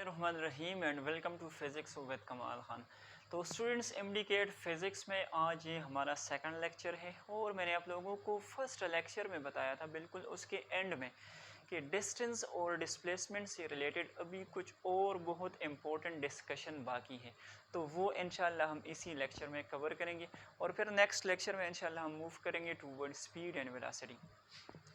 बिस्मिल्लाहिर्रहमानिर्रहीम and welcome to physics with Kamal Khan. तो students MDCAT physics में आज ये हमारा सेकंड लेक्चर है और मैंने आप लोगों को फर्स्ट लेक्चर में बताया था बिल्कुल उसके एंड में कि डिस्टेंस और डिस्प्लेसमेंट से रिलेटेड अभी कुछ और बहुत इम्पोर्टेंट डिस्कशन बाकी है। तो वो इंशाल्लाह हम इसी लेक्चर में कवर करेंगे और फिर नेक्स्ट लेक्चर में इंशाल्लाह हम मूव करेंगे टूवर्ड स्पीड एंड वेलोसिटी।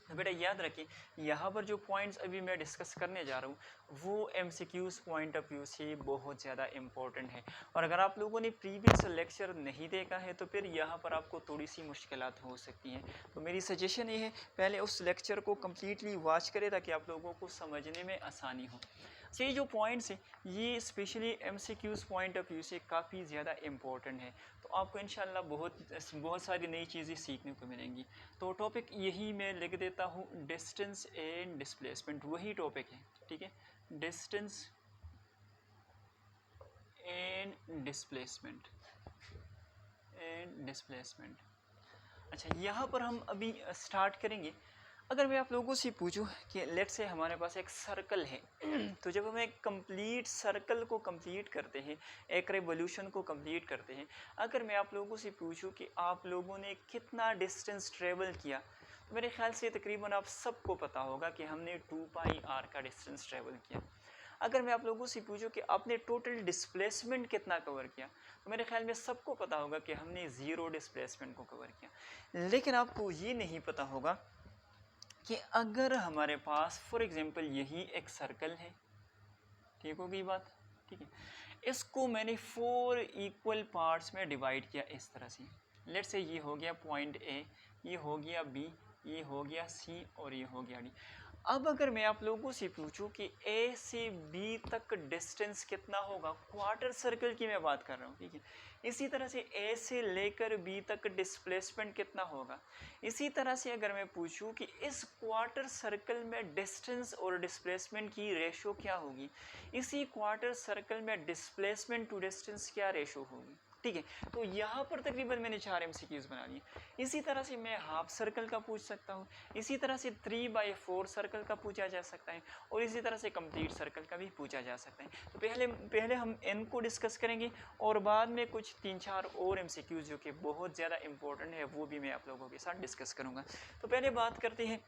बेटा याद रखिए, यहाँ पर जो पॉइंट्स अभी मैं डिस्कस करने जा रहा हूँ वो एमसीक्यूज़ पॉइंट ऑफ व्यू से बहुत ज़्यादा इम्पोर्टेंट है। और अगर आप लोगों ने प्रीवियस लेक्चर नहीं देखा है तो फिर यहाँ पर आपको थोड़ी सी मुश्किलात हो सकती हैं। तो मेरी सजेशन ये है, पहले उस लेक्चर को कम्प्लीटली वॉच करें ताकि आप लोगों को समझने में आसानी हो। ये जो पॉइंट्स हैं ये specially MCQs point of view से काफ़ी ज़्यादा इम्पोर्टेंट है। तो आपको इंशाल्लाह बहुत सारी नई चीज़ें सीखने को मिलेंगी। तो टॉपिक यही मैं लिख देता हूँ, डिस्टेंस एंड डिस्प्लेसमेंट, वही टॉपिक है, ठीक है। डिस्टेंस एंड डिस्प्लेसमेंट अच्छा, यहाँ पर हम अभी स्टार्ट करेंगे। अगर मैं आप लोगों से पूछूं कि लेट से हमारे पास एक सर्कल है तो जब हम एक कंप्लीट सर्कल को कंप्लीट करते हैं, एक रेवोल्यूशन को कंप्लीट करते हैं, अगर मैं आप लोगों से पूछूं कि आप लोगों ने कितना डिस्टेंस ट्रेवल किया, तो मेरे ख्याल से तकरीबन आप सबको पता होगा कि हमने 2πr का डिस्टेंस ट्रेवल किया। अगर मैं आप लोगों से पूछूं कि आपने टोटल डिस्प्लेसमेंट कितना कवर किया, तो मेरे ख्याल में सबको पता होगा कि हमने 0 डिस्प्लेसमेंट को कवर किया। लेकिन आपको ये नहीं पता होगा कि अगर हमारे पास फॉर एग्जांपल यही एक सर्कल है, ठीक होगी बात, ठीक है, इसको मैंने 4 इक्वल पार्ट्स में डिवाइड किया इस तरह से। लेट्स से ये हो गया पॉइंट ए, ये हो गया बी, ये हो गया सी और ये हो गया डी। अब अगर मैं आप लोगों से पूछूं कि ए से बी तक डिस्टेंस कितना होगा, क्वार्टर सर्कल की मैं बात कर रहा हूँ, ठीक है। इसी तरह से ए से लेकर बी तक डिस्प्लेसमेंट कितना होगा। इसी तरह से अगर मैं पूछूं कि इस क्वार्टर सर्कल में डिस्टेंस और डिस्प्लेसमेंट की रेशो क्या होगी, इसी क्वार्टर सर्कल में डिस्प्लेसमेंट टू डिस्टेंस क्या रेशो होगी, ठीक है। तो यहाँ पर तकरीबन मैंने 4 एमसीक्यूज़ बना लिए। इसी तरह से मैं हाफ सर्कल का पूछ सकता हूँ, इसी तरह से 3/4 सर्कल का पूछा जा सकता है और इसी तरह से कंप्लीट सर्कल का भी पूछा जा सकता है। तो पहले हम इन को डिस्कस करेंगे और बाद में कुछ 3-4 और एमसीक्यूज़ जो कि बहुत ज़्यादा इंपॉर्टेंट है वो भी मैं आप लोगों के साथ डिस्कस करूँगा। तो पहले बात करते हैं,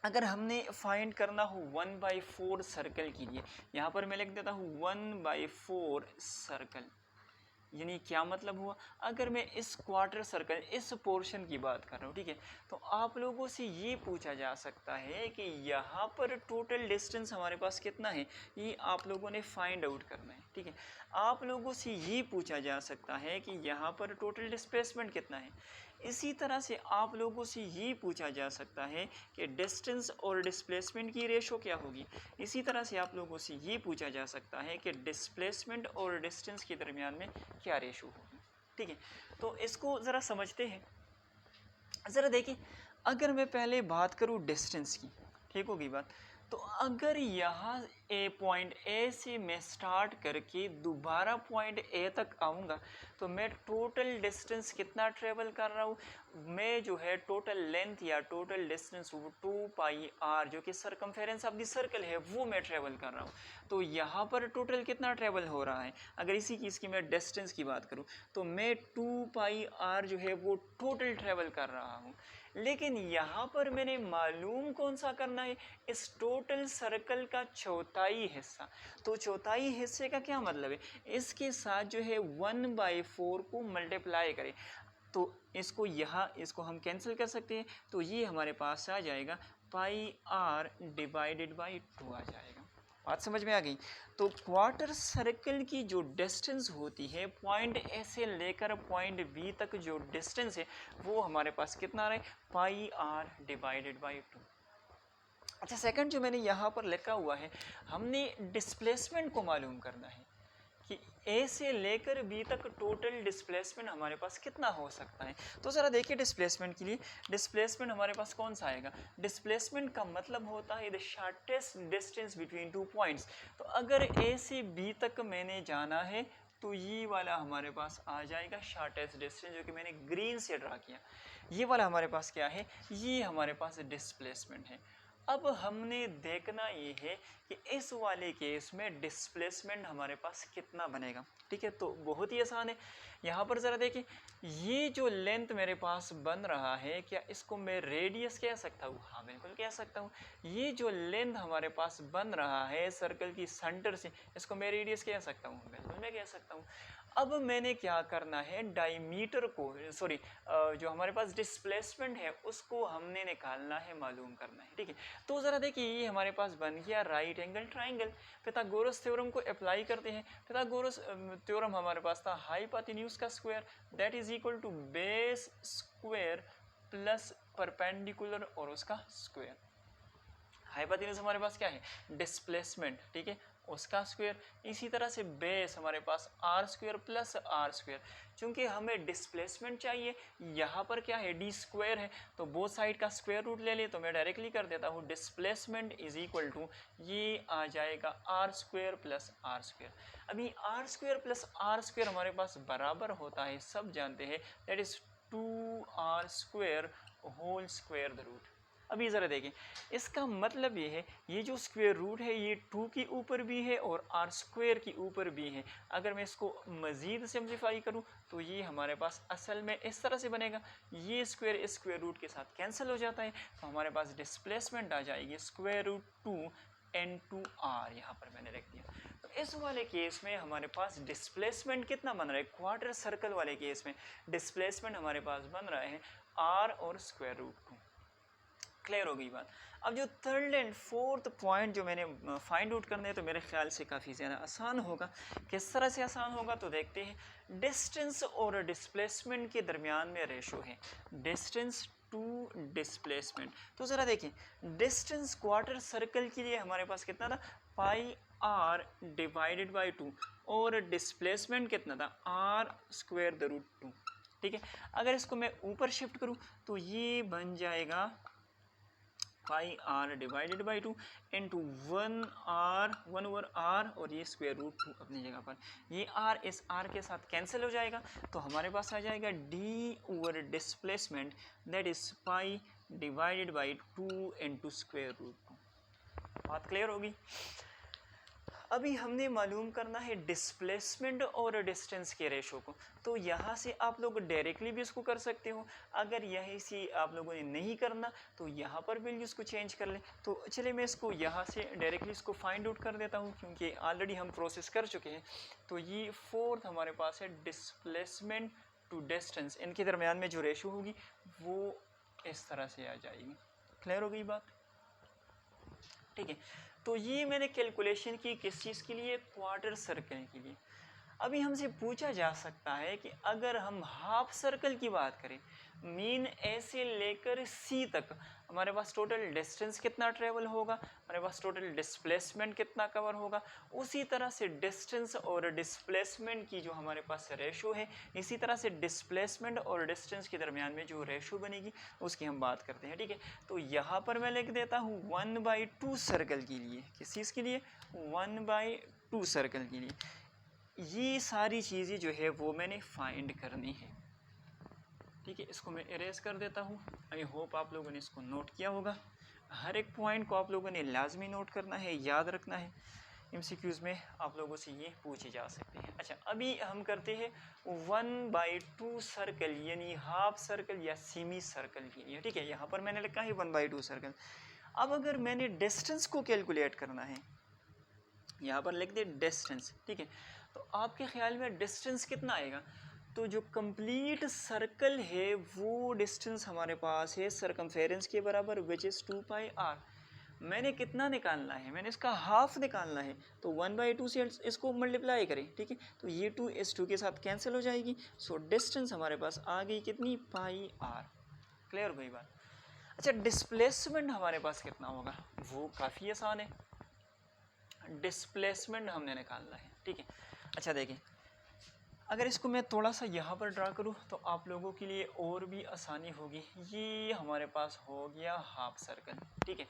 अगर हमने फाइंड करना हो 1/4 सर्कल के लिए, यहाँ पर मैं लिख देता हूँ 1/4 सर्कल, यानी क्या मतलब हुआ, अगर मैं इस क्वार्टर सर्कल इस पोर्शन की बात कर रहा हूँ, ठीक है, तो आप लोगों से ये पूछा जा सकता है कि यहाँ पर टोटल डिस्टेंस हमारे पास कितना है, ये आप लोगों ने फाइंड आउट करना है, ठीक है। आप लोगों से ये पूछा जा सकता है कि यहाँ पर टोटल डिस्प्लेसमेंट कितना है। इसी तरह से आप लोगों से ये पूछा जा सकता है कि डिस्टेंस और डिस्प्लेसमेंट की रेशो क्या होगी। इसी तरह से आप लोगों से ये पूछा जा सकता है कि डिस्प्लेसमेंट और डिस्टेंस के दरमियान में क्या रेशो होगी, ठीक है। तो इसको ज़रा समझते हैं। ज़रा देखिए, अगर मैं पहले बात करूँ डिस्टेंस की, ठीक होगी बात, तो अगर यहाँ ए पॉइंट ए से मैं स्टार्ट करके दोबारा पॉइंट ए तक आऊँगा तो मैं टोटल डिस्टेंस कितना ट्रेवल कर रहा हूँ, मैं जो है टोटल लेंथ या टोटल डिस्टेंस वो 2πr जो कि सरकमफेरेंस ऑफ द सर्कल है वो मैं ट्रेवल कर रहा हूँ। तो यहाँ पर टोटल कितना ट्रेवल हो रहा है, अगर इसी चीज़ की मैं डिस्टेंस की बात करूँ तो मैं 2πr जो है वो टोटल ट्रेवल कर रहा हूँ। लेकिन यहाँ पर मैंने मालूम कौन सा करना है, इस टोटल सर्कल का चौथाई हिस्सा। तो चौथाई हिस्से का क्या मतलब है, इसके साथ जो है 1/4 को मल्टीप्लाई करें तो इसको हम कैंसिल कर सकते हैं। तो ये हमारे पास आ जाएगा πr डिवाइडेड बाई 2 आ जाएगा। बात समझ में आ गई। तो क्वार्टर सर्कल की जो डिस्टेंस होती है पॉइंट ए से लेकर पॉइंट बी तक जो डिस्टेंस है वो हमारे पास कितना रहे, πr डिवाइडेड बाई 2। अच्छा, सेकंड जो मैंने यहाँ पर लिखा हुआ है, हमने डिस्प्लेसमेंट को मालूम करना है कि ए से लेकर बी तक टोटल डिस्प्लेसमेंट हमारे पास कितना हो सकता है। तो ज़रा देखिए, डिस्प्लेसमेंट के लिए डिस्प्लेसमेंट हमारे पास कौन सा आएगा, डिस्प्लेसमेंट का मतलब होता है the shortest distance between 2 points. तो अगर ए से बी तक मैंने जाना है तो ये वाला हमारे पास आ जाएगा शॉर्टेस्ट डिस्टेंस, जो कि मैंने ग्रीन से ड्रा किया। ये वाला हमारे पास क्या है, ये हमारे पास डिस्प्लेसमेंट है। अब हमने देखना ये है कि इस वाले केस में डिस्प्लेसमेंट हमारे पास कितना बनेगा। ठीक है, तो बहुत ही आसान है। यहाँ पर ज़रा देखिए, ये जो लेंथ मेरे पास बन रहा है, क्या इसको मैं रेडियस कह सकता हूँ? हाँ बिल्कुल कह सकता हूँ। ये जो लेंथ हमारे पास बन रहा है सर्कल की सेंटर से, इसको मैं रेडियस कह सकता हूँ? बिल्कुल मैं कह सकता हूँ। अब मैंने क्या करना है, डायमीटर को सॉरी जो हमारे पास डिस्प्लेसमेंट है उसको हमने निकालना है, मालूम करना है। ठीक है, तो ज़रा देखिए ये हमारे पास बन गया right angle triangle. Pythagoras theorem को अप्लाई करते हैं। पिथागोरस थ्योरम हमारे पास था हाइपोटेन्यूज का square that is equal to base square plus perpendicular और उसका स्क्वायर। हाइपोटेन्यूज हमारे पास क्या है, डिस्प्लेसमेंट। ठीक है, उसका स्क्वायर। इसी तरह से बेस हमारे पास R square plus R square. चूंकि हमें डिस्प्लेसमेंट चाहिए, यहाँ पर क्या है डी स्क्वायर है, तो बोथ साइड का स्क्वायर रूट ले ले, तो मैं डायरेक्टली कर देता हूँ डिस्प्लेसमेंट इज इक्वल टू ये आ जाएगा R square plus R square. अभी R square plus R square हमारे पास बराबर होता है, सब जानते हैं, that is 2r square whole square the root. अभी ज़रा देखें, इसका मतलब ये है ये जो स्क्वायर रूट है ये 2 के ऊपर भी है और आर स्क्वायर के ऊपर भी है। अगर मैं इसको मज़ीद सिंप्लीफाई करूँ तो ये हमारे पास असल में इस तरह से बनेगा, ये स्क्वायर इस स्क्वायर रूट के साथ कैंसिल हो जाता है, तो हमारे पास डिस्प्लेसमेंट आ जाएगी स्क्वायर रूट 2 n2r। यहाँ पर मैंने रख दिया। तो इस वाले केस में हमारे पास डिस्प्लेसमेंट कितना बन रहा है, क्वार्टर सर्कल वाले केस में डिस्प्लेसमेंट हमारे पास बन रहा है r और स्क्वायर रूट 2। क्लियर हो गई बात। अब जो थर्ड एंड फोर्थ पॉइंट जो मैंने फाइंड आउट करने हैं, तो मेरे ख्याल से काफ़ी ज़्यादा आसान होगा। किस तरह से आसान होगा, तो देखते हैं। डिस्टेंस और डिस्प्लेसमेंट के दरमियान में रेशो है, डिस्टेंस टू डिस्प्लेसमेंट। तो ज़रा देखें, डिस्टेंस क्वार्टर सर्कल के लिए हमारे पास कितना था, पाई आर डिवाइडेड बाई 2, और डिस्प्लेसमेंट कितना था, आर स्क्वायर द रूट 2। ठीक है, अगर इसको मैं ऊपर शिफ्ट करूँ तो ये बन जाएगा pi R divided by 2 into 1 over R, और ये स्क्वायर रूट 2 अपनी जगह पर। ये आर इस आर के साथ कैंसिल हो जाएगा, तो हमारे पास आ जाएगा D over displacement that is pi divided by 2 into square root 2। बात क्लियर होगी। अभी हमने मालूम करना है डिस्प्लेसमेंट और डिस्टेंस के रेशो को। तो यहाँ से आप लोग डायरेक्टली भी इसको कर सकते हो। अगर यहीं से आप लोगों ने नहीं करना तो यहाँ पर भी इसको चेंज कर लें। तो चलिए मैं इसको यहाँ से डायरेक्टली इसको फाइंड आउट कर देता हूँ, क्योंकि ऑलरेडी हम प्रोसेस कर चुके हैं। तो ये फोर्थ हमारे पास है डिस्प्लेसमेंट टू डिस्टेंस, इनके दरमियान में जो रेशो होगी वो इस तरह से आ जाएगी। क्लियर हो गई बात। ठीक है, तो ये मैंने कैलकुलेशन की किस चीज़ के लिए, क्वार्टर सर्कल के लिए। अभी हमसे पूछा जा सकता है कि अगर हम हाफ सर्कल की बात करें, मीन ए से लेकर सी तक हमारे पास टोटल डिस्टेंस कितना ट्रेवल होगा, हमारे पास टोटल डिस्प्लेसमेंट कितना कवर होगा, उसी तरह से डिस्टेंस और डिस्प्लेसमेंट की जो हमारे पास रेशो है, इसी तरह से डिस्प्लेसमेंट और डिस्टेंस के दरमियान में जो रेशो बनेगी उसकी हम बात करते हैं। ठीक है, तो यहाँ पर मैं लिख देता हूँ 1/2 सर्कल के लिए। किस चीज़ के लिए, 1/2 सर्कल के लिए। ये सारी चीज़ें जो है वो मैंने फाइंड करनी है। ठीक है, इसको मैं इरेज कर देता हूँ। आई होप आप लोगों ने इसको नोट किया होगा। हर एक पॉइंट को आप लोगों ने लाजमी नोट करना है, याद रखना है। एमसीक्यूज़ में आप लोगों से ये पूछे जा सकते हैं। अच्छा, अभी हम करते हैं 1/2 सर्कल, यानी हाफ सर्कल या सेमी सर्कल के लिए। ठीक है, यहाँ पर मैंने लिखा है 1/2 सर्कल। अब अगर मैंने डिस्टेंस को कैलकुलेट करना है, यहाँ पर लिख दे डिस्टेंस। ठीक है, तो आपके ख्याल में डिस्टेंस कितना आएगा, तो जो कंप्लीट सर्कल है वो डिस्टेंस हमारे पास है सरकमफेरेंस के बराबर, विच इज़ 2πr। मैंने कितना निकालना है, मैंने इसका हाफ निकालना है, तो 1/2 से इसको मल्टीप्लाई करें। ठीक है, तो ये 2 इस 2 के साथ कैंसिल हो जाएगी। सो डिस्टेंस हमारे पास आ गई कितनी, πr। क्लियर हो गई बात। अच्छा, डिस्प्लेसमेंट हमारे पास कितना होगा, वो काफ़ी आसान है। डिस्प्लेसमेंट हमने निकालना है। ठीक है, अच्छा देखिए, अगर इसको मैं थोड़ा सा यहाँ पर ड्रा करूँ तो आप लोगों के लिए और भी आसानी होगी। ये हमारे पास हो गया हाफ सर्कल, ठीक है।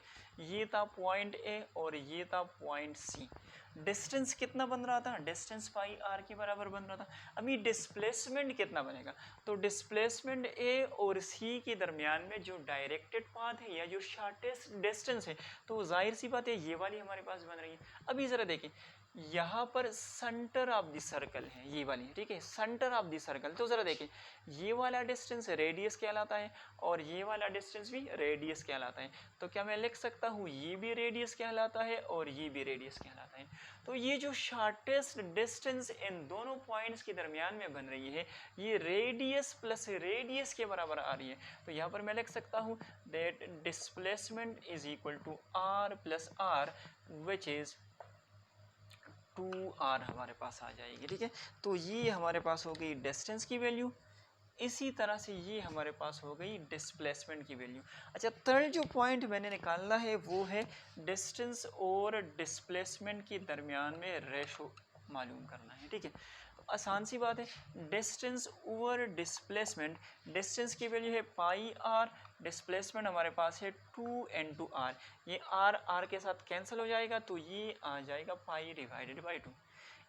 ये था पॉइंट ए और ये था पॉइंट सी। डिस्टेंस कितना बन रहा था? डिस्टेंस पाई आर के बराबर बन रहा था। अभी डिस्प्लेसमेंट कितना बनेगा? तो डिस्प्लेसमेंट ए और सी के दरमियान में जो डायरेक्टेड पाथ है या जो शॉर्टेस्ट डिस्टेंस है, तो जाहिर सी बात है ये वाली हमारे पास बन रही है। अभी ज़रा देखें, यहाँ पर सेंटर ऑफ द सर्कल है ये वाली, ठीक है, सेंटर ऑफ द सर्कल। तो ज़रा देखें, ये वाला डिस्टेंस रेडियस कहलाता है और ये वाला डिस्टेंस भी रेडियस कहलाता है। तो क्या मैं लिख सकता हूँ ये भी रेडियस कहलाता है और ये भी रेडियस कहलाता है। तो ये जो शॉर्टेस्ट डिस्टेंस इन दोनों पॉइंट्स के दरमियान में बन रही है, ये रेडियस प्लस रेडियस के बराबर आ रही है। तो यहाँ पर मैं लिख सकता हूँ that displacement is equal to R plus R, which is 2r हमारे पास आ जाएगी, ठीक है। तो ये हमारे पास हो गई डिस्टेंस की वैल्यू, इसी तरह से ये हमारे पास हो गई डिस्प्लेसमेंट की वैल्यू। अच्छा, थर्ड जो पॉइंट मैंने निकालना है वो है डिस्टेंस और डिस्प्लेसमेंट के दरमियान में रेशो मालूम करना है, ठीक है। तो आसान सी बात है, डिस्टेंस ओवर डिस्प्लेसमेंट, डिस्टेंस की वैल्यू है पाई आर, डिस्प्लेसमेंट हमारे पास है 2 ये आर के साथ कैंसिल हो जाएगा, तो ये आ जाएगा पाई डिवाइडेड बाई 2।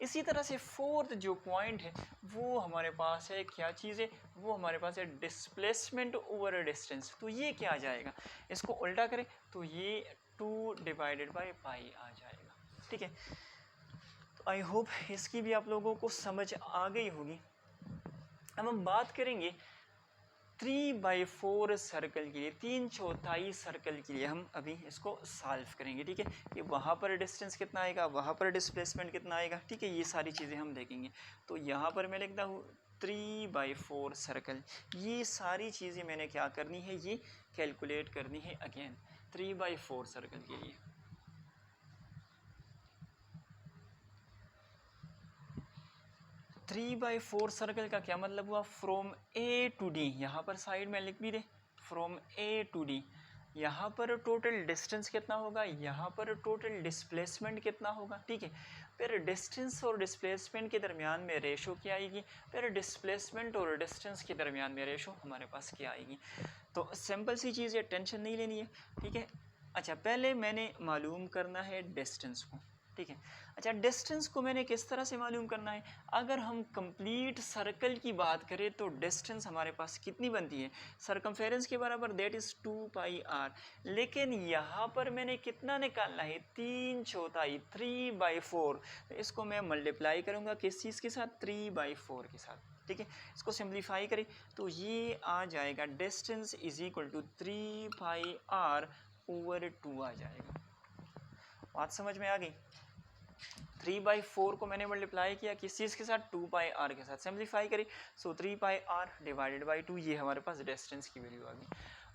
इसी तरह से फोर्थ जो पॉइंट है वो हमारे पास है, क्या चीज़ है, वो हमारे पास है डिस्प्लेसमेंट ओवर डिस्टेंस। तो ये क्या आ जाएगा, इसको उल्टा करें तो ये 2 डिवाइडेड बाई पाई आ जाएगा, ठीक है। तो आई होप इसकी भी आप लोगों को समझ आ गई होगी। अब हम बात करेंगे 3/4 सर्कल के लिए, 3/4 सर्कल के लिए हम अभी इसको सॉल्व करेंगे, ठीक है। कि वहाँ पर डिस्टेंस कितना आएगा, वहाँ पर डिस्प्लेसमेंट कितना आएगा, ठीक है, ये सारी चीज़ें हम देखेंगे। तो यहाँ पर मैं लिखता हूँ 3/4 सर्कल, ये सारी चीज़ें मैंने क्या करनी है, ये कैलकुलेट करनी है अगेन 3/4 सर्कल के लिए। थ्री बाई फोर सर्कल का क्या मतलब हुआ, फ्रॉम ए टू डी, यहाँ पर साइड में लिख भी they from A to D. यहाँ पर टोटल डिस्टेंस कितना होगा, यहाँ पर टोटल डिस्प्लेसमेंट कितना होगा, ठीक है। फिर डिस्टेंस और डिस्प्लेसमेंट के दरमियान में रेशो क्या आएगी, फिर डिस्प्लेसमेंट और डिस्टेंस के दरमियान में रेशो हमारे पास क्या आएगी। तो सिंपल सी चीज़ है, टेंशन नहीं लेनी है, ठीक है। अच्छा, पहले मैंने मालूम करना है डिस्टेंस को, ठीक है। अच्छा, डिस्टेंस को मैंने किस तरह से मालूम करना है, अगर हम कंप्लीट सर्कल की बात करें तो डिस्टेंस हमारे पास कितनी बनती है, सरकमफेरेंस के बराबर, दैट इज़ 2πr। लेकिन यहाँ पर मैंने कितना निकालना है, 3/4, 3/4। तो इसको मैं मल्टीप्लाई करूँगा किस चीज़ के साथ, 3/4 के साथ, ठीक है। इसको सिंप्लीफाई करें तो ये आ जाएगा distance is equal to 3πr over 2 आ जाएगा। बात समझ में आ गई। 3/4 को मैंने मल्टीप्लाई किया किस चीज़ के साथ, 2πr के साथ, सिंप्लीफाई करी, सो 3πr डिवाइडेड बाई 2, ये हमारे पास डिस्टेंस की वैल्यू आ गई।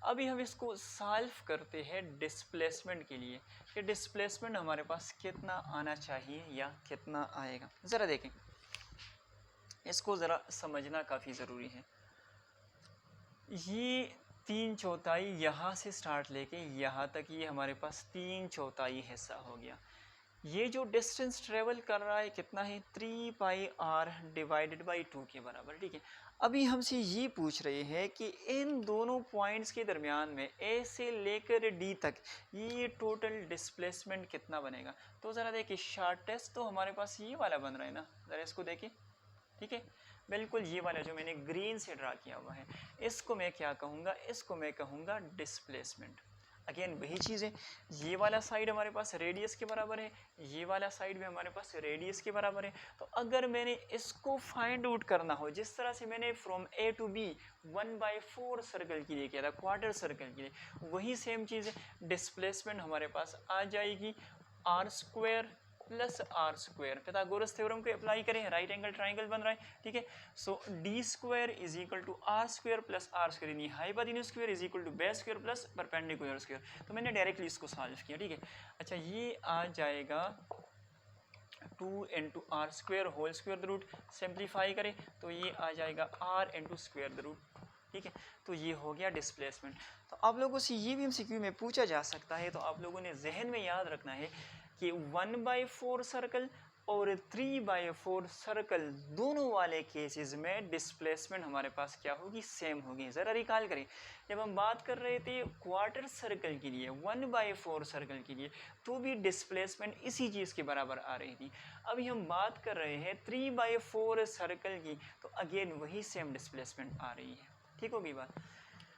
अभी हम इसको सॉल्व करते हैं डिस्प्लेसमेंट के लिए, कि डिस्प्लेसमेंट हमारे पास कितना आना चाहिए या कितना आएगा। ज़रा देखें, इसको ज़रा समझना काफ़ी ज़रूरी है। ये 3/4 यहाँ से स्टार्ट लेके यहाँ तक, ये हमारे पास 3/4 हिस्सा हो गया। ये जो डिस्टेंस ट्रेवल कर रहा है कितना है, 3πr डिवाइडेड बाई 2 के बराबर, ठीक है। अभी हमसे ये पूछ रहे हैं कि इन दोनों पॉइंट्स के दरमियान में ए से लेकर डी तक ये टोटल डिस्प्लेसमेंट कितना बनेगा। तो ज़रा देखिए, शॉर्टेस्ट तो हमारे पास ये वाला बन रहा है ना, ज़रा इसको देखिए, ठीक है, बिल्कुल ये वाला जो मैंने ग्रीन से ड्रा किया हुआ है, इसको मैं क्या कहूँगा, इसको मैं कहूँगा डिस्प्लेसमेंट। अगेन वही चीज़ है, ये वाला साइड हमारे पास रेडियस के बराबर है, ये वाला साइड भी हमारे पास रेडियस के बराबर है। तो अगर मैंने इसको फाइंड आउट करना हो, जिस तरह से मैंने from A to B 1/4 circle के लिए किया था, क्वार्टर सर्कल के लिए, वही सेम चीज़ है। डिस्प्लेसमेंट हमारे पास आ जाएगी r² plus r²। Pythagoras theorem को अप्लाई करें, राइट एंगल ट्राइंगल बन रहा है, ठीक है। So d² is equal to r² plus r², यानी hypotenuse square is equal to base square plus perpendicular square. तो मैंने डायरेक्टली इसको सॉल्व किया, ठीक है। अच्छा, ये आ जाएगा 2 into r² whole square the root, simplify करें तो ये आ जाएगा r into square the root, ठीक है। तो ये हो गया डिस्प्लेसमेंट। तो आप लोगों से ये भी MCQ में पूछा जा सकता है, तो आप लोगों ने जहन में याद रखना है कि 1/4 सर्कल और 3/4 सर्कल दोनों वाले केसेस में डिस्प्लेसमेंट हमारे पास क्या होगी, सेम होगी। ज़रा रिकॉल करें, जब हम बात कर रहे थे क्वार्टर सर्कल के लिए, 1/4 सर्कल के लिए, तो भी डिस्प्लेसमेंट इसी चीज़ के बराबर आ रही थी। अभी हम बात कर रहे हैं 3/4 सर्कल की, तो अगेन वही सेम डिस्प्लेसमेंट आ रही है। ठीक होगी बात।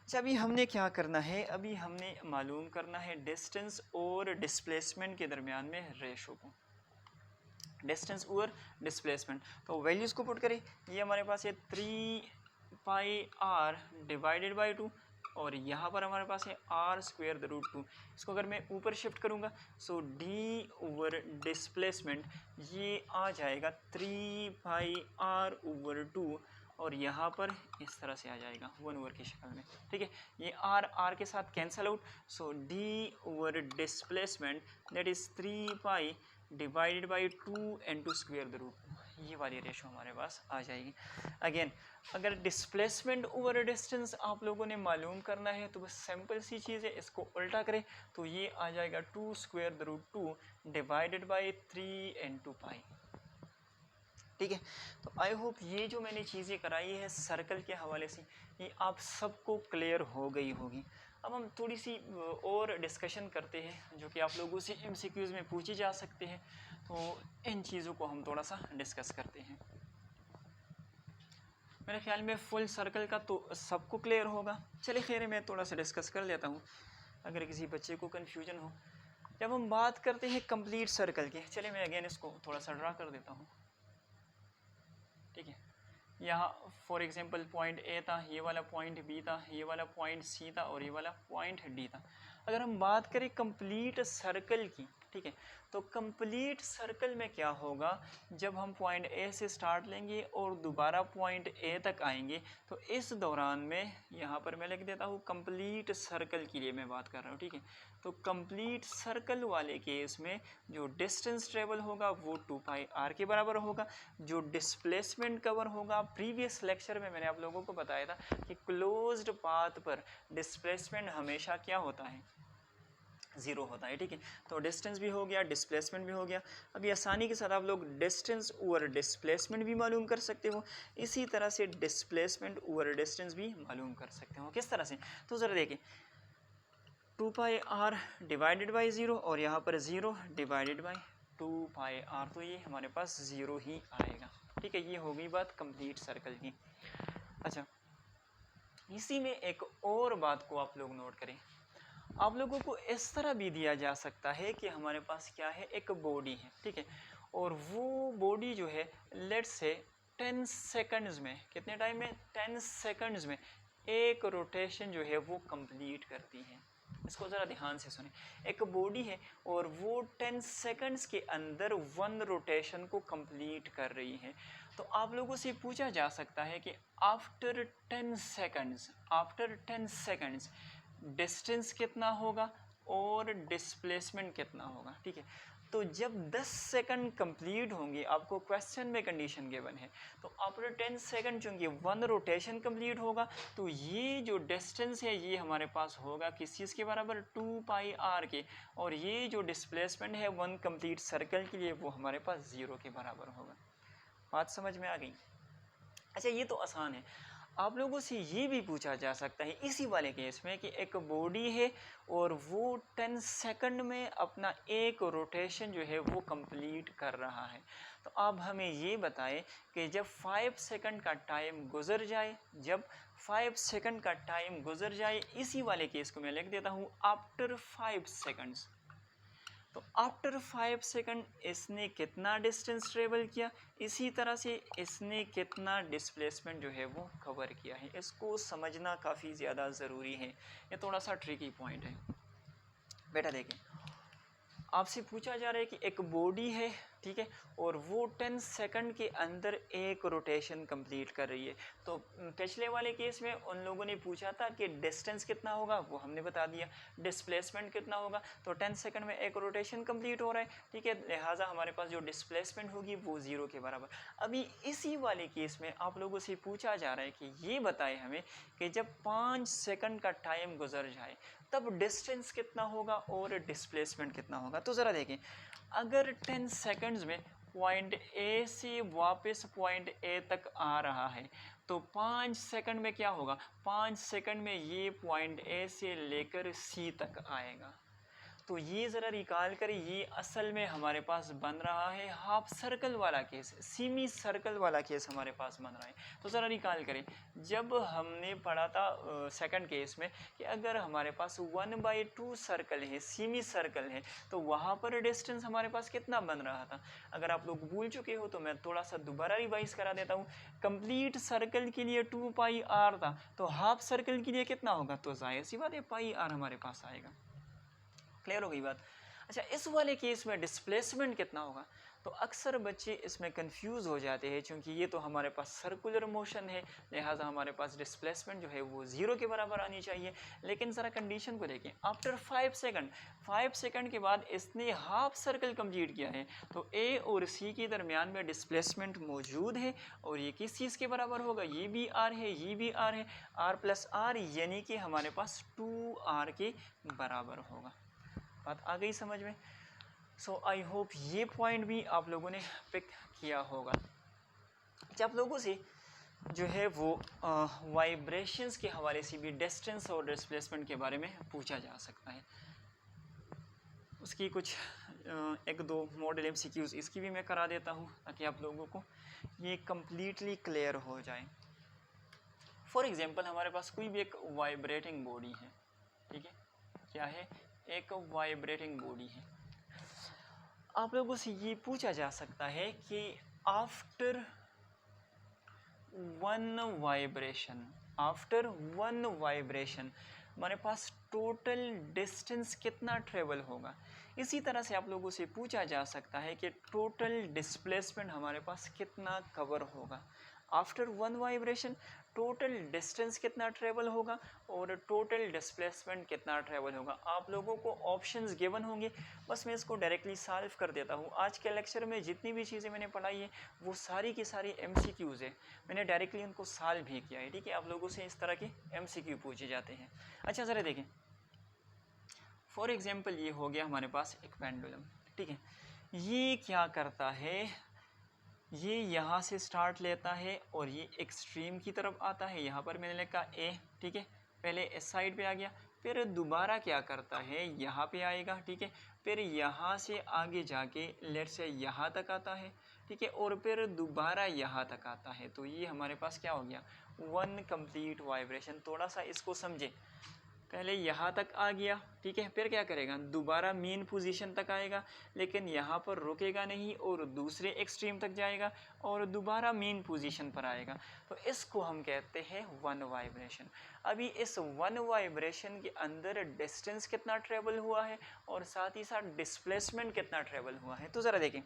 अच्छा, अभी हमने क्या करना है, अभी हमने मालूम करना है डिस्टेंस और डिस्प्लेसमेंट के दरमियान में रेशो को, डिस्टेंस और डिस्प्लेसमेंट। तो वैल्यूज़ को पुट करें, ये हमारे पास है 3πr डिवाइडेड बाई 2, और यहाँ पर हमारे पास है r²√2। इसको अगर मैं ऊपर शिफ्ट करूँगा, सो d ओवर डिस्प्लेसमेंट ये आ जाएगा 3πr/2, और यहाँ पर इस तरह से आ जाएगा 1 की शक्ल में। ठीक है, ये r के साथ cancel out, so d over displacement that is 3π divided by 2 n²√2, ये वाली रेशो हमारे पास आ जाएगी। अगेन अगर डिस्प्लेसमेंट ओवर डिस्टेंस आप लोगों ने मालूम करना है तो बस सिंपल सी चीज़ है, इसको उल्टा करें तो ये आ जाएगा 2√2 डिवाइडेड बाई 3n2π। ठीक है, तो आई होप ये जो मैंने चीज़ें कराई है सर्कल के हवाले से, ये आप सबको क्लियर हो गई होगी। अब हम थोड़ी सी और डिस्कशन करते हैं जो कि आप लोगों से MCQs में पूछी जा सकते हैं, तो इन चीज़ों को हम थोड़ा सा डिस्कस करते हैं। मेरे ख्याल में फुल सर्कल का तो सबको क्लियर होगा। चलिए खैर मैं थोड़ा सा डिस्कस कर लेता हूँ अगर किसी बच्चे को कन्फ्यूजन हो। जब हम बात करते हैं कंप्लीट सर्कल की, चलिए मैं अगेन इसको थोड़ा सा ड्रा कर देता हूँ। ठीक है, यहाँ फॉर एग्जांपल पॉइंट ए था, ये वाला पॉइंट बी था, ये वाला पॉइंट सी था और ये वाला पॉइंट डी था। अगर हम बात करें कंप्लीट सर्कल की, ठीक है, तो कंप्लीट सर्कल में क्या होगा, जब हम पॉइंट ए से स्टार्ट लेंगे और दोबारा पॉइंट ए तक आएंगे, तो इस दौरान में यहाँ पर मैं लिख देता हूँ कंप्लीट सर्कल के लिए मैं बात कर रहा हूँ। ठीक है, तो कंप्लीट सर्कल वाले केस में जो डिस्टेंस ट्रेवल होगा वो 2πr के बराबर होगा। जो डिस्प्लेसमेंट कवर होगा, प्रीवियस लेक्चर में मैंने आप लोगों को बताया था कि क्लोज्ड पाथ पर डिस्प्लेसमेंट हमेशा क्या होता है, 0 होता है। ठीक है, तो डिस्टेंस भी हो गया, डिस्प्लेसमेंट भी हो गया। अभी आसानी के साथ आप लोग डिस्टेंस ओवर डिस्प्लेसमेंट भी मालूम कर सकते हो, इसी तरह से डिस्प्लेसमेंट ओवर डिस्टेंस भी मालूम कर सकते हो। किस तरह से, तो ज़रा देखिए 2πr डिवाइडेड बाई 0 और यहाँ पर 0 डिवाइडेड बाई 2πr, तो ये हमारे पास 0 ही आएगा। ठीक है, ये हो गई बात कंप्लीट सर्कल की। अच्छा, इसी में एक और बात को आप लोग नोट करें, आप लोगों को इस तरह भी दिया जा सकता है कि हमारे पास क्या है, एक बॉडी है। ठीक है, और वो बॉडी जो है लेट्स से 10 सेकंड्स में, कितने टाइम में, 10 सेकंड्स में एक रोटेशन जो है वो कंप्लीट करती है। इसको ज़रा ध्यान से सुने, एक बॉडी है और वो 10 सेकंड्स के अंदर 1 रोटेशन को कंप्लीट कर रही है। तो आप लोगों से पूछा जा सकता है कि आफ्टर 10 सेकंड्स डिस्टेंस कितना होगा और डिस्प्लेसमेंट कितना होगा। ठीक है, तो जब 10 सेकंड कंप्लीट होंगे, आपको क्वेश्चन में कंडीशन गिवन है, तो आफ्टर 10 सेकंड चूँकि 1 रोटेशन कंप्लीट होगा, तो ये जो डिस्टेंस है ये हमारे पास होगा किस चीज़ के बराबर, 2πr के, और ये जो डिस्प्लेसमेंट है 1 कंप्लीट सर्कल के लिए वो हमारे पास 0 के बराबर होगा। बात समझ में आ गई। अच्छा, ये तो आसान है। आप लोगों से ये भी पूछा जा सकता है इसी वाले केस में कि एक बॉडी है और वो 10 सेकंड में अपना एक रोटेशन जो है वो कंप्लीट कर रहा है। तो आप हमें ये बताएं कि जब 5 सेकंड का टाइम गुजर जाए, जब 5 सेकंड का टाइम गुजर जाए, इसी वाले केस को मैं लिख देता हूँ आफ्टर 5 सेकंड्स, तो आफ्टर 5 सेकंड इसने कितना डिस्टेंस ट्रेवल किया, इसी तरह से इसने कितना डिस्प्लेसमेंट जो है वो कवर किया है। इसको समझना काफ़ी ज़्यादा ज़रूरी है, ये थोड़ा सा ट्रिकी पॉइंट है। बेटा देखें, आपसे पूछा जा रहा है कि एक बॉडी है, ठीक है, और वो 10 सेकंड के अंदर एक रोटेशन कंप्लीट कर रही है। तो पिछले वाले केस में उन लोगों ने पूछा था कि डिस्टेंस कितना होगा, वो हमने बता दिया, डिस्प्लेसमेंट कितना होगा, तो 10 सेकंड में एक रोटेशन कंप्लीट हो रहा है। ठीक है, लिहाजा हमारे पास जो डिस्प्लेसमेंट होगी वो 0 के बराबर। अभी इसी वाले केस में आप लोगों से पूछा जा रहा है कि ये बताए हमें कि जब 5 सेकंड का टाइम गुजर जाए तब डिस्टेंस कितना होगा और डिस्प्लेसमेंट कितना होगा। तो ज़रा देखें, अगर 10 सेकंड्स में पॉइंट ए से वापस पॉइंट ए तक आ रहा है, तो 5 सेकंड में क्या होगा, 5 सेकंड में ये पॉइंट ए से लेकर सी तक आएगा। तो ये ज़रा रिकॉल करें, ये असल में हमारे पास बन रहा है हाफ सर्कल वाला केस, सेमी सर्कल वाला केस हमारे पास बन रहा है। तो ज़रा रिकॉल करें, जब हमने पढ़ा था सेकंड केस में कि अगर हमारे पास 1/2 सर्कल है, सेमी सर्कल है, तो वहाँ पर डिस्टेंस हमारे पास कितना बन रहा था। अगर आप लोग भूल चुके हो तो मैं थोड़ा सा दोबारा रिवाइज करा देता हूँ। कंप्लीट सर्कल के लिए 2πr था, तो हाफ सर्कल के लिए कितना होगा, तो जाहिर सी बात है πr हमारे पास आएगा। क्लियर हो गई बात। अच्छा, इस वाले केस में डिस्प्लेसमेंट कितना होगा, तो अक्सर बच्चे इसमें कंफ्यूज हो जाते हैं, क्योंकि ये तो हमारे पास सर्कुलर मोशन है, लिहाजा हमारे पास डिस्प्लेसमेंट जो है वो 0 के बराबर आनी चाहिए। लेकिन ज़रा कंडीशन को देखें, आफ्टर 5 सेकंड के बाद इसने हाफ सर्कल कंप्लीट किया है, तो ए और सी के दरमियान में डिस्प्लेसमेंट मौजूद है, और ये किस चीज़ के बराबर होगा, ये भी आर है, ये भी आर है, आर प्लस आर यानी कि हमारे पास 2r के बराबर होगा। बात आ गई समझ में। सो आई होप ये पॉइंट भी आप लोगों ने पिक किया होगा। आप लोगों से जो है वो वाइब्रेशंस के हवाले से भी डिस्टेंस और डिस्प्लेसमेंट के बारे में पूछा जा सकता है। उसकी कुछ एक दो मॉडल एमसीक्यूज इसकी भी मैं करा देता हूँ, ताकि आप लोगों को ये कम्प्लीटली क्लियर हो जाए। फॉर एग्जांपल, हमारे पास कोई भी एक वाइब्रेटिंग बॉडी है, ठीक है, क्या है, एक वाइब्रेटिंग बॉडी है। आप लोगों से ये पूछा जा सकता है कि आफ्टर वन वाइब्रेशन हमारे पास टोटल डिस्टेंस कितना ट्रेवल होगा। इसी तरह से आप लोगों से पूछा जा सकता है कि टोटल डिस्प्लेसमेंट हमारे पास कितना कवर होगा। After one vibration total distance कितना ट्रेवल होगा और टोटल डिस्प्लेसमेंट कितना ट्रेवल होगा। आप लोगों को ऑप्शंस गिवन होंगे, बस मैं इसको डायरेक्टली सॉल्व कर देता हूँ। आज के लेक्चर में जितनी भी चीज़ें मैंने पढ़ाई है वो सारी की सारी एमसीक्यूज़ है, मैंने डायरेक्टली उनको सॉल्व भी किया है, ठीक है। आप लोगों से इस तरह के एमसीक्यू पूछे जाते हैं। अच्छा ज़रा देखें, फॉर एग्जांपल ये हो गया हमारे पास एक पेंडुलम, ठीक है। ये क्या करता है, ये यहाँ से स्टार्ट लेता है और ये एक्सट्रीम की तरफ आता है। यहाँ पर मैंने लिखा ए, ठीक है, पहले इस साइड पे आ गया, फिर दोबारा क्या करता है, यहाँ पे आएगा, ठीक है, फिर यहाँ से आगे जाके लेट से यहाँ तक आता है, ठीक है, और फिर दोबारा यहाँ तक आता है। तो ये हमारे पास क्या हो गया, वन कंप्लीट वाइब्रेशन। थोड़ा सा इसको समझे, पहले यहाँ तक आ गया, ठीक है, फिर क्या करेगा, दोबारा मेन पोजीशन तक आएगा, लेकिन यहाँ पर रुकेगा नहीं और दूसरे एक्सट्रीम तक जाएगा और दोबारा मेन पोजीशन पर आएगा। तो इसको हम कहते हैं वन वाइब्रेशन। अभी इस वन वाइब्रेशन के अंदर डिस्टेंस कितना ट्रेवल हुआ है और साथ ही साथ डिस्प्लेसमेंट कितना ट्रेवल हुआ है। तो ज़रा देखें,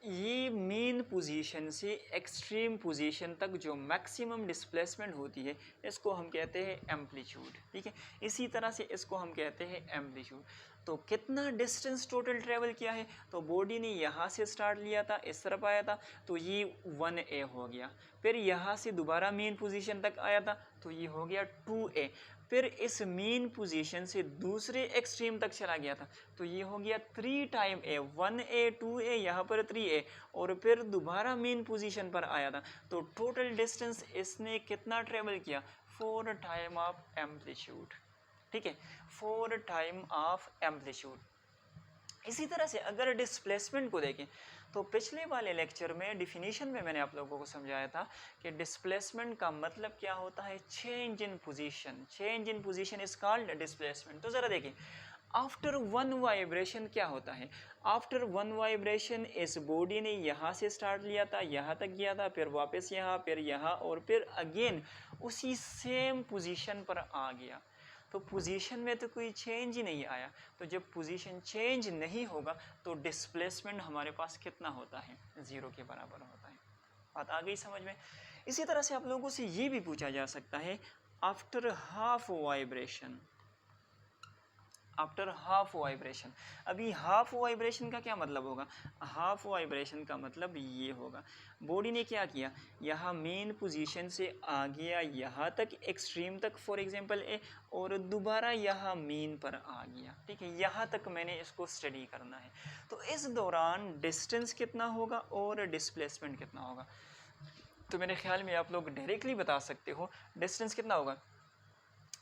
ये मेन पोजीशन से एक्सट्रीम पोजीशन तक जो मैक्सिमम डिस्प्लेसमेंट होती है इसको हम कहते हैं एम्पलीट्यूड, ठीक है। इसी तरह से इसको हम कहते हैं एम्पलीट्यूड। तो कितना डिस्टेंस टोटल ट्रेवल किया है, तो बॉडी ने यहाँ से स्टार्ट लिया था, इस तरफ आया था, तो ये 1a हो गया। फिर यहाँ से दोबारा मेन पोजीशन तक आया था, तो ये हो गया 2a। फिर इस मेन पोजीशन से दूसरे एक्सट्रीम तक चला गया था, तो ये हो गया 3 टाइम a, 1a 2a, यहाँ पर 3a, और फिर दोबारा मेन पोजीशन पर आया था। तो टोटल डिस्टेंस इसने कितना ट्रेवल किया, 4 टाइम ऑफ एम्पलीट्यूड, ठीक है, 4 टाइम ऑफ एम्पलीट्यूड। इसी तरह से अगर डिस्प्लेसमेंट को देखें, तो पिछले वाले लेक्चर में डिफिनीशन में मैंने आप लोगों को समझाया था कि डिस्प्लेसमेंट का मतलब क्या होता है, change in position. Change in position is called displacement. तो ज़रा देखिए, आफ्टर वन वाइब्रेशन क्या होता है, आफ्टर वन वाइब्रेशन इस बॉडी ने यहाँ से स्टार्ट लिया था, यहाँ तक गया था, फिर वापस यहाँ, फिर यहाँ, और फिर अगेन उसी सेम पोजीशन पर आ गया। तो पोजीशन में तो कोई चेंज ही नहीं आया। तो जब पोजीशन चेंज नहीं होगा तो डिस्प्लेसमेंट हमारे पास कितना होता है, 0 के बराबर होता है। बात आ गई समझ में। इसी तरह से आप लोगों से ये भी पूछा जा सकता है, after half vibration, after half vibration. अभी हाफ वाइब्रेशन का क्या मतलब होगा? हाफ वाइब्रेशन का मतलब ये होगा, बॉडी ने क्या किया, यहाँ मेन पोजीशन से आ गया यहाँ तक, एक्सट्रीम तक फॉर एग्जांपल ए, और दोबारा यहाँ मेन पर आ गया। ठीक है, यहाँ तक मैंने इसको स्टडी करना है। तो इस दौरान डिस्टेंस कितना होगा और डिस्प्लेसमेंट कितना होगा? तो मेरे ख्याल में आप लोग डायरेक्टली बता सकते हो डिस्टेंस कितना होगा।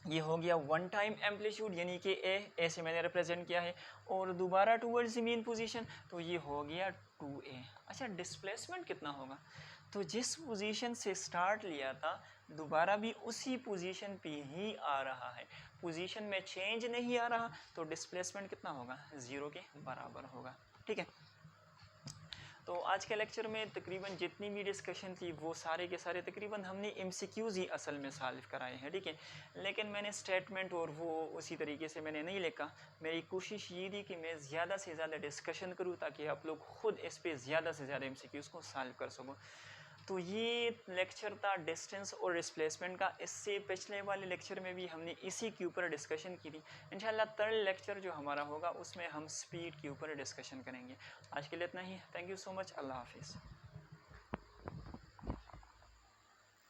ये हो गया वन टाइम एम्पलीट्यूड, यानी कि ए से मैंने रिप्रेजेंट किया है, और दोबारा टूवर्ड्स मेन पोजीशन, तो ये हो गया 2a। अच्छा, डिस्प्लेसमेंट कितना होगा? तो जिस पोजीशन से स्टार्ट लिया था दोबारा भी उसी पोजीशन पे ही आ रहा है, पोजीशन में चेंज नहीं आ रहा, तो डिस्प्लेसमेंट कितना होगा? 0 के बराबर होगा। ठीक है, तो आज के लेक्चर में तकरीबन जितनी भी डिस्कशन थी वो सारे के सारे तकरीबन हमने एमसीक्यूज़ ही असल में सॉल्व कराए हैं। ठीक है, लेकिन मैंने स्टेटमेंट और वो उसी तरीके से मैंने नहीं लिखा। मेरी कोशिश ये थी कि मैं ज़्यादा से ज़्यादा डिस्कशन करूँ ताकि आप लोग खुद इस पर ज़्यादा से ज़्यादा एमसीक्यूज़ को सॉल्व कर सको। तो ये लेक्चर था डिस्टेंस और डिस्प्लेसमेंट का। इससे पिछले वाले लेक्चर में भी हमने इसी के ऊपर डिस्कशन की थी। इंशाल्लाह थर्ड लेक्चर जो हमारा होगा उसमें हम स्पीड के ऊपर डिस्कशन करेंगे। आज के लिए इतना ही। Thank you so much. अल्लाह हाफिज़।